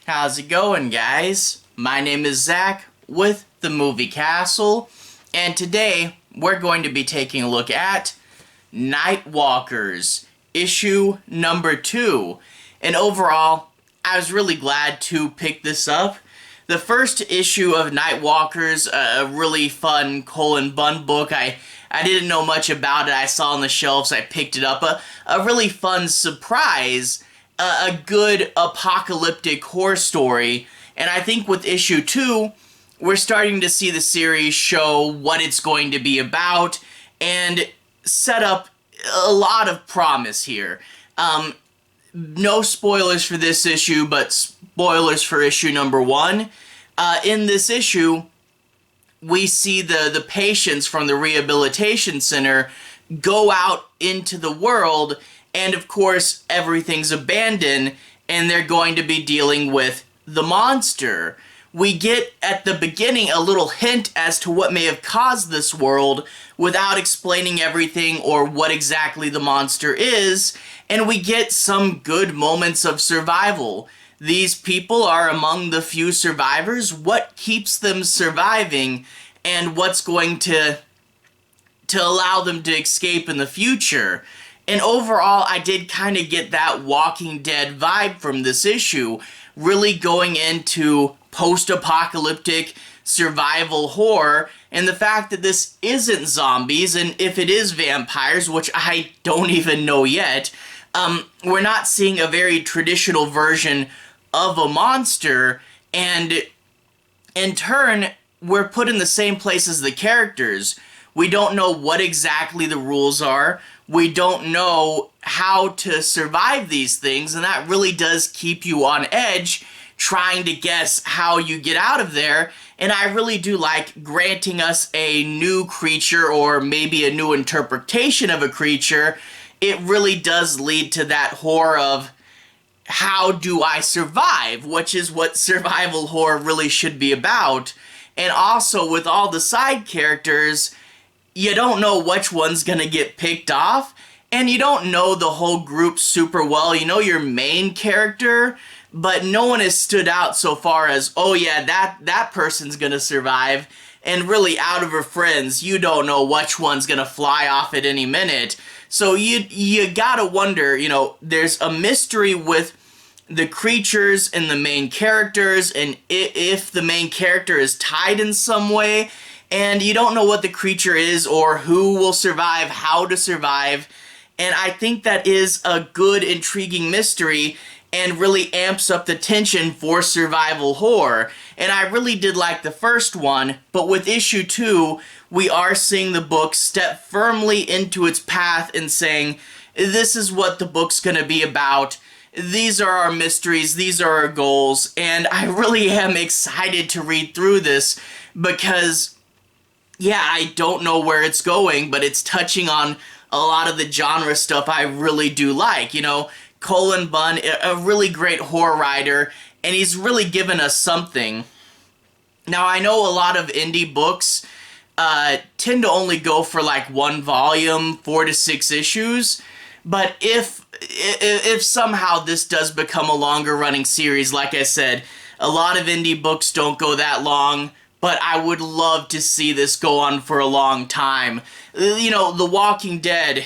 How's it going, guys? My name is Zach with the Movie Castle, and today we're going to be taking a look at Nightwalkers, issue number 2. And overall, I was really glad to pick this up. The first issue of Nightwalkers, a really fun Cullen Bunn book. I didn't know much about it. I saw on the shelves, I picked it up. A really fun surprise. A good apocalyptic horror story, and I think with issue 2, we're starting to see the series show what it's going to be about, and set up a lot of promise here. No spoilers for this issue, but spoilers for issue number 1. In this issue, we see the patients from the rehabilitation center go out into the world, and of course, everything's abandoned, and they're going to be dealing with the monster. We get, at the beginning, a little hint as to what may have caused this world without explaining everything or what exactly the monster is, and we get some good moments of survival. These people are among the few survivors. What keeps them surviving, and what's going to allow them to escape in the future? And overall, I did kind of get that Walking Dead vibe from this issue, really going into post-apocalyptic survival horror, and the fact that this isn't zombies, and if it is vampires, which I don't even know yet, we're not seeing a very traditional version of a monster, and in turn, we're put in the same place as the characters. We don't know what exactly the rules are. We don't know how to survive these things, and that really does keep you on edge, trying to guess how you get out of there. And I really do like granting us a new creature, or maybe a new interpretation of a creature. It really does lead to that horror of, how do I survive? Which is what survival horror really should be about. And also, with all the side characters, you don't know which one's gonna get picked off, and you don't know the whole group super well. You know your main character, but no one has stood out so far as, oh yeah, that person's gonna survive. And really, out of her friends, you don't know which one's gonna fly off at any minute. So you gotta wonder, there's a mystery with the creatures and the main characters, and if the main character is tied in some way, and you don't know what the creature is or who will survive, how to survive. And I think that is a good, intriguing mystery and really amps up the tension for survival horror. And I really did like the first one, but with issue 2, we are seeing the book step firmly into its path and saying, this is what the book's gonna be about. These are our mysteries, these are our goals, and I really am excited to read through this because, yeah, I don't know where it's going, but it's touching on a lot of the genre stuff I really do like. Cullen Bunn, a really great horror writer, and he's really given us something. Now, I know a lot of indie books tend to only go for like 1 volume, 4 to 6 issues, but if somehow this does become a longer running series, like I said, a lot of indie books don't go that long, but I would love to see this go on for a long time. The Walking Dead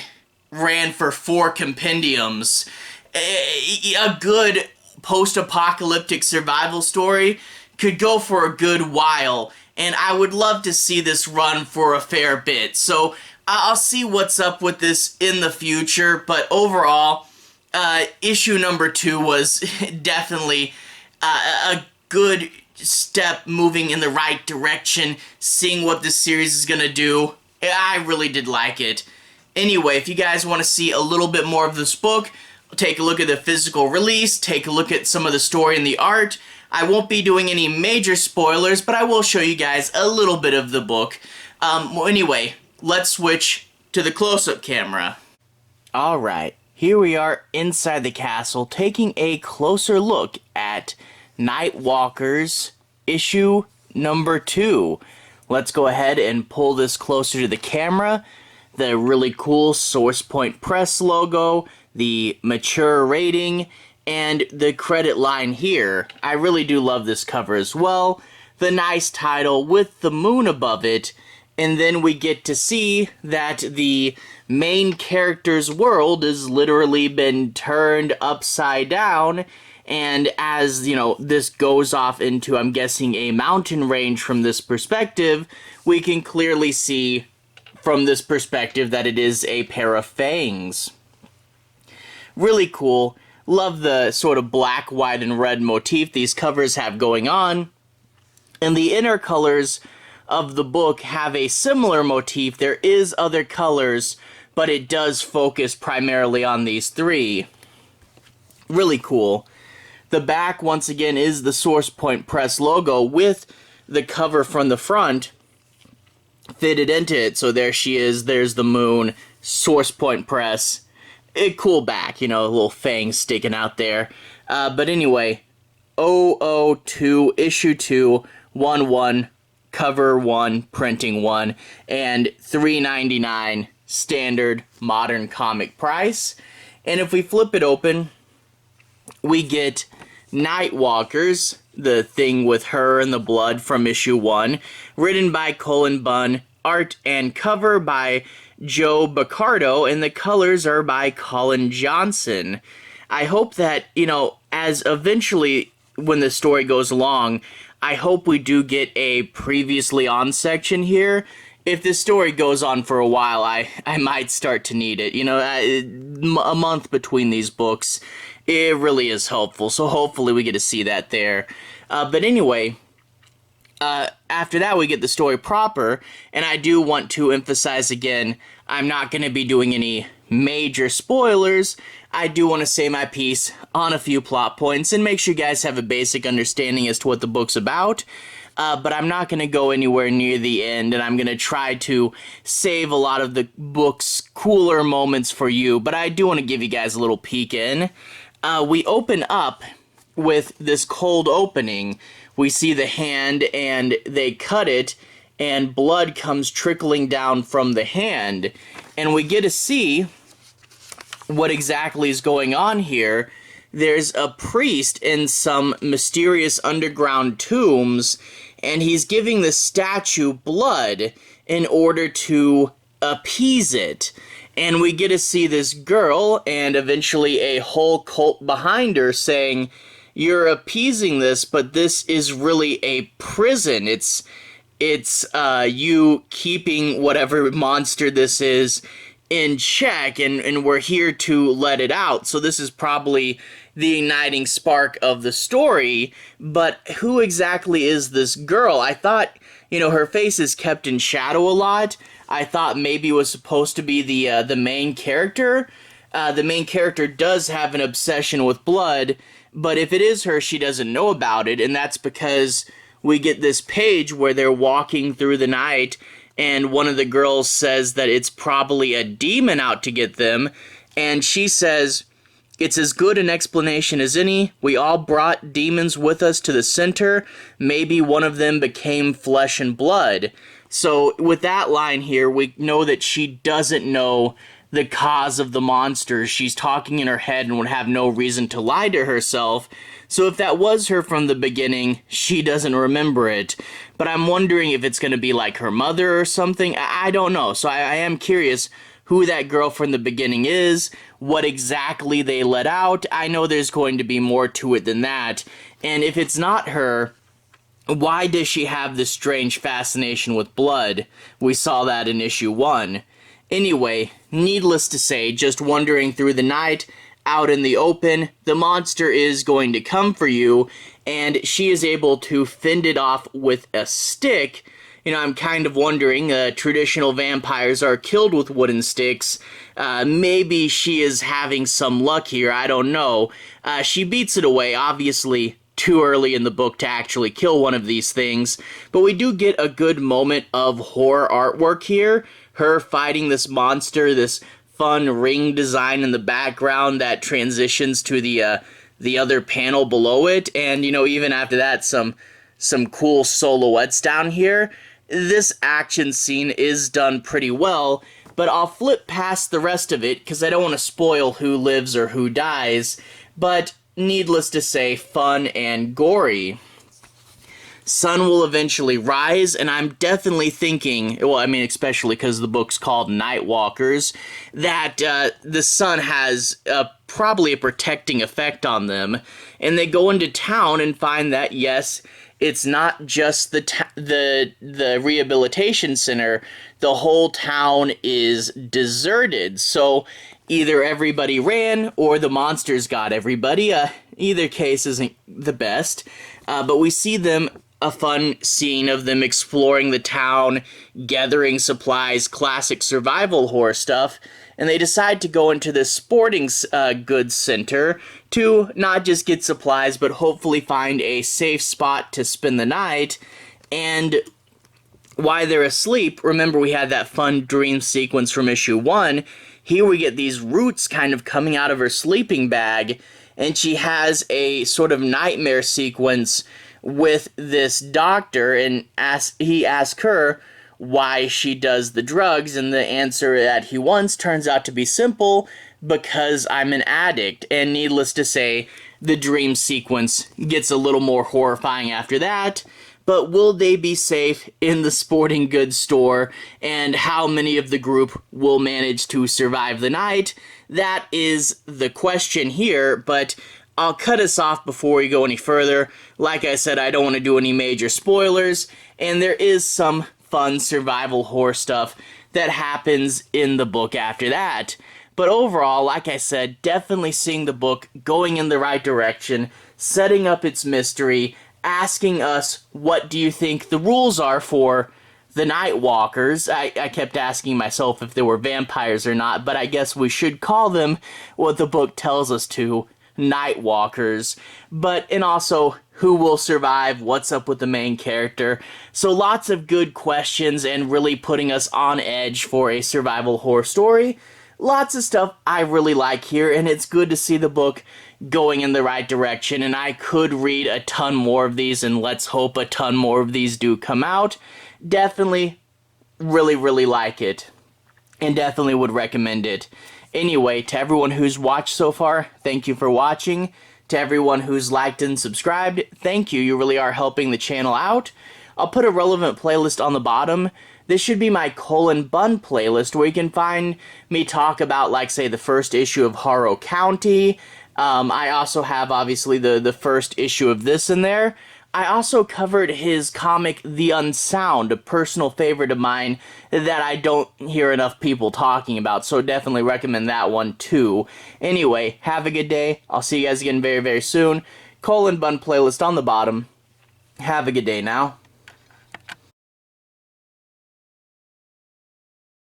ran for 4 compendiums. A good post-apocalyptic survival story could go for a good while, and I would love to see this run for a fair bit. So I'll see what's up with this in the future, but overall, issue number 2 was definitely a good step moving in the right direction, seeing what this series is gonna do. I really did like it. Anyway, if you guys want to see a little bit more of this book, take a look at the physical release, take a look at some of the story and the art. I won't be doing any major spoilers, but I will show you guys a little bit of the book. Anyway, let's switch to the close-up camera. Alright, here we are inside the castle, taking a closer look at Nightwalkers, issue number 2. Let's go ahead and pull this closer to the camera. The really cool Source Point Press logo, the mature rating, And the credit line here, I really do love this cover as well. The nice title with the moon above it, and then we get to see that the main character's world has literally been turned upside down, and as, you know, this goes off into, I'm guessing, a mountain range from this perspective, we can clearly see from this perspective that it is a pair of fangs. Really cool. Love the sort of black, white, and red motif these covers have going on. And the inner colors of the book have a similar motif. There is other colors, but it does focus primarily on these three. Really cool. The back, once again, is the Source Point Press logo with the cover from the front fitted into it. So there she is, there's the moon, Source Point Press. A cool back, you know, a little fang sticking out there. But anyway, 002, issue 2, 1/1, cover 1, printing 1, and $3.99 standard modern comic price. And if we flip it open, we get Nightwalkers, the thing with her and the blood from issue 1, written by Cullen Bunn, art and cover by Joe Bocardo, and the colors are by Colin Johnson. I hope that, you know, as eventually when the story goes along, I hope we do get a previously on section here. If this story goes on for a while, I might start to need it. You know, a month between these books, it really is helpful. So hopefully we get to see that there. But anyway, after that we get the story proper, and I do want to emphasize again, I'm not going to be doing any major spoilers. I do want to say my piece on a few plot points and make sure you guys have a basic understanding as to what the book's about. But I'm not going to go anywhere near the end, and I'm going to try to save a lot of the book's cooler moments for you, but I do want to give you guys a little peek in. We open up with this cold opening. We see the hand, and they cut it, and blood comes trickling down from the hand, and we get to see what exactly is going on here. There's a priest in some mysterious underground tombs, and he's giving the statue blood in order to appease it. And we get to see this girl, and eventually a whole cult behind her, saying, "You're appeasing this, but this is really a prison. It's you keeping whatever monster this is in check, and we're here to let it out." So this is probably the igniting spark of the story, but who exactly is this girl? I thought, you know, her face is kept in shadow a lot. I thought maybe it was supposed to be the main character. The main character does have an obsession with blood, but if it is her, she doesn't know about it, and that's because we get this page where they're walking through the night, and one of the girls says that it's probably a demon out to get them, and she says, "It's as good an explanation as any. We all brought demons with us to the center. Maybe one of them became flesh and blood." So with that line here, we know that she doesn't know the cause of the monsters. She's talking in her head and would have no reason to lie to herself. So if that was her from the beginning, she doesn't remember it. But I'm wondering if it's going to be like her mother or something. I don't know. So I am curious who that girl from the beginning is, what exactly they let out. I know there's going to be more to it than that. And if it's not her, why does she have this strange fascination with blood? We saw that in issue 1. Anyway, needless to say, just wandering through the night, out in the open, the monster is going to come for you, and she is able to fend it off with a stick. You know, I'm kind of wondering, traditional vampires are killed with wooden sticks. Maybe she is having some luck here, I don't know. She beats it away, obviously too early in the book to actually kill one of these things, but we do get a good moment of horror artwork here. Her fighting this monster, this fun ring design in the background that transitions to the other panel below it, and, you know, even after that, some cool silhouettes down here. This action scene is done pretty well, but I'll flip past the rest of it because I don't want to spoil who lives or who dies. But needless to say, fun and gory. Sun will eventually rise, and I'm definitely thinking, well, I mean, especially because the book's called Nightwalkers, that the sun has probably a protecting effect on them, and they go into town and find that, yes, it's not just the rehabilitation center, the whole town is deserted, so either everybody ran or the monsters got everybody. Either case isn't the best, but we see them, a fun scene of them exploring the town, gathering supplies, classic survival horror stuff, and they decide to go into this sporting goods center to not just get supplies, but hopefully find a safe spot to spend the night. And while they're asleep, remember we had that fun dream sequence from issue 1, here we get these roots kind of coming out of her sleeping bag, and she has a sort of nightmare sequence with this doctor, and he asks her why she does the drugs, and the answer that he wants turns out to be simple: because I'm an addict. And needless to say, the dream sequence gets a little more horrifying after that. But will they be safe in the sporting goods store, and how many of the group will manage to survive the night? That is the question here, but I'll cut us off before we go any further. Like I said, I don't want to do any major spoilers, and there is some fun survival horror stuff that happens in the book after that. But overall, like I said, definitely seeing the book going in the right direction, setting up its mystery, asking us, what do you think the rules are for the Nightwalkers? I kept asking myself if they were vampires or not, but I guess we should call them what the book tells us to, Nightwalkers. And also, who will survive, what's up with the main character. So lots of good questions and really putting us on edge for a survival horror story. Lots of stuff I really like here, and it's good to see the book going in the right direction, and I could read a ton more of these, and let's hope a ton more of these do come out. Definitely really like it, and definitely would recommend it. Anyway, to everyone who's watched so far, thank you for watching. To everyone who's liked and subscribed, thank you. You really are helping the channel out. I'll put a relevant playlist on the bottom. This should be my Cullen Bunn playlist, where you can find me talk about, like, say, the first issue of Harrow County. I also have, obviously, the first issue of this in there. I also covered his comic The Unsound, a personal favorite of mine that I don't hear enough people talking about, so definitely recommend that one too. Anyway, have a good day. I'll see you guys again very soon. Cullen Bunn playlist on the bottom. Have a good day now.